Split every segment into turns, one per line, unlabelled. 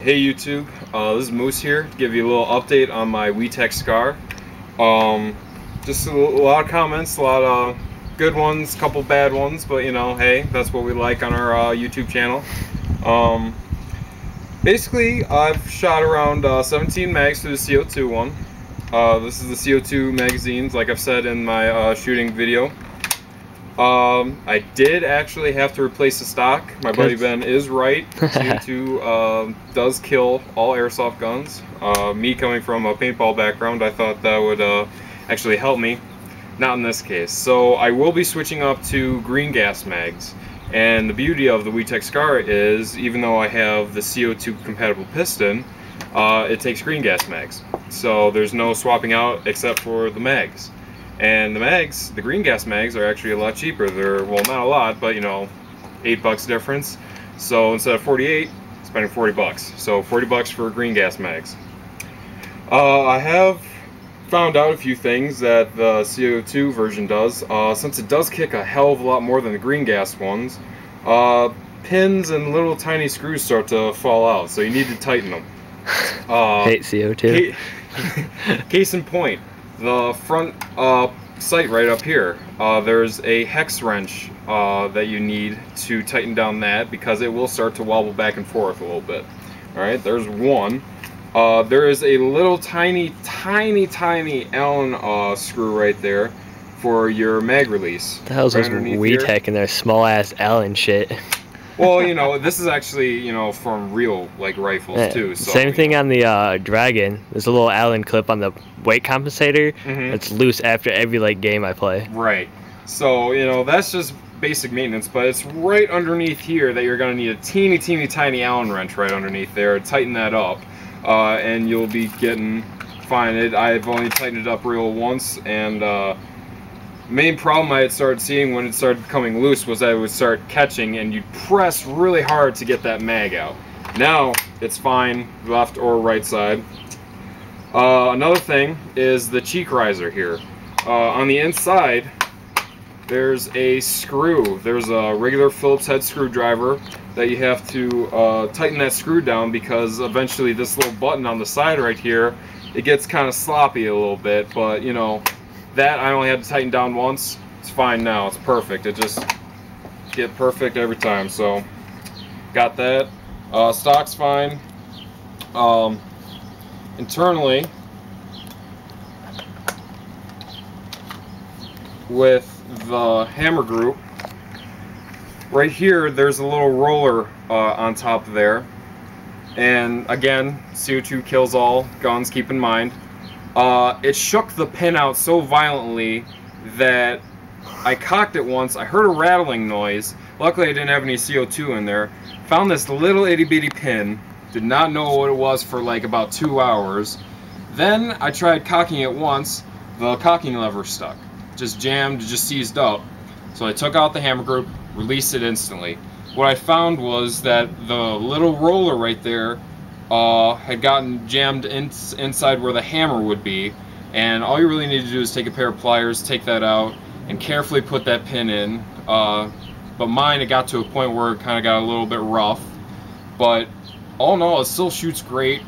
Hey YouTube, this is Moose here to give you a little update on my WeTech Scar. Just a lot of comments, a lot of good ones, a couple bad ones, but you know, hey, that's what we like on our YouTube channel. Basically, I've shot around 17 mags through the CO2 one. This is the CO2 magazines, like I've said in my shooting video. I did actually have to replace the stock. My buddy Ben is right. CO2 does kill all airsoft guns. Me coming from a paintball background, I thought that would actually help me. Not in this case. So I will be switching up to green gas mags. And the beauty of the WeTech Scar is, even though I have the CO2 compatible piston, it takes green gas mags. So there's no swapping out except for the mags. And the mags, the green gas mags, are actually a lot cheaper. They're, well, not a lot, but you know, $8 difference. So instead of 48, spending 40 bucks. So 40 bucks for green gas mags. I have found out a few things that the CO2 version does. Since it does kick a hell of a lot more than the green gas ones, pins and little tiny screws start to fall out, so you need to tighten them.
Hate CO2.
Case in point. The front sight right up here, there's a hex wrench that you need to tighten down that because it will start to wobble back and forth a little bit. Alright, there's one. There is a little tiny Allen screw right there for your mag release.
The hell's
right
those WeTech and their small ass Allen shit?
Well, you know, this is actually, you know, from real, like, rifles, too. So,
same thing on the Dragon. There's a little Allen clip on the weight compensator. It's loose after every, like, game I play.
Right. So, you know, that's just basic maintenance, but it's right underneath here that you're going to need a teeny tiny Allen wrench right underneath there. Tighten that up, and you'll be getting fine. I've only tightened it up real once, and main problem I had started seeing when it started coming loose was that it would start catching and you'd press really hard to get that mag out. Now it's fine, left or right side. Another thing is the cheek riser here. On the inside there's a screw. There's a regular Phillips head screwdriver that you have to tighten that screw down, because eventually this little button on the side right here, it gets kind of sloppy a little bit, but you know, that I only had to tighten down once. It's fine now. It's perfect. It just get perfect every time. So got that. Stock's fine. Internally, with the hammer group, right here there's a little roller on top there. And again, CO2 kills all guns, keep in mind. It shook the pin out so violently that I cocked it once. I heard a rattling noise. Luckily I didn't have any CO2 in there. Found this little itty bitty pin. Did not know what it was for like about 2 hours. Then I tried cocking it once. The cocking lever stuck. Just jammed, just seized up. So I took out the hammer group, released it instantly. What I found was that the little roller right there had gotten jammed inside where the hammer would be, and all you really need to do is take a pair of pliers, take that out, and carefully put that pin in. But mine, it got to a point where it kind of got a little bit rough, but all in all, it still shoots great.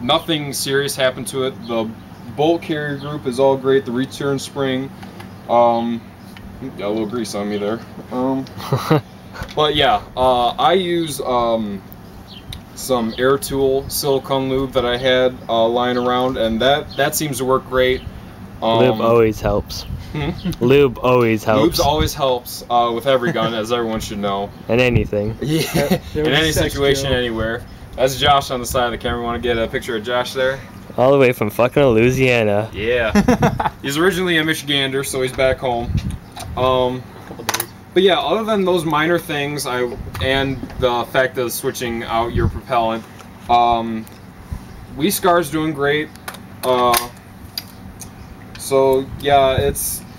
Nothing serious happened to it. The bolt carrier group is all great. The return spring, got a little grease on me there. But yeah, I use some Air Tool silicone lube that I had lying around, and that seems to work great.
Lube always helps. Lube always helps.
Lube always helps with every gun, as everyone should know.
And anything.
Yeah, in any situation, anywhere. That's Josh on the side of the camera. Want to get a picture of Josh there?
All the way from fucking Louisiana.
Yeah. He's originally a Michigander, so he's back home. But yeah, other than those minor things, and the fact of switching out your propellant, WeScar's doing great. So yeah,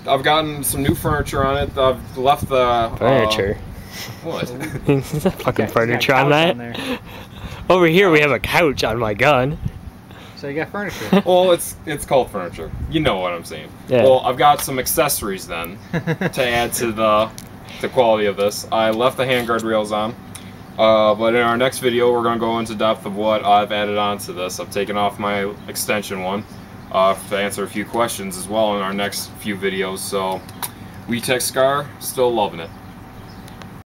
I've gotten some new furniture on it. I've left the
furniture.
What?
There's a fucking furniture on that. Over here we have a couch on my gun.
So you got furniture.
Well, it's called furniture. You know what I'm saying.
Yeah.
Well, I've got some accessories then to add to the quality of this. I left the handguard rails on. But in our next video, we're going to go into depth of what I've added on to this. I've taken off my extension one to answer a few questions as well in our next few videos. So, WeTech Scar, still loving it.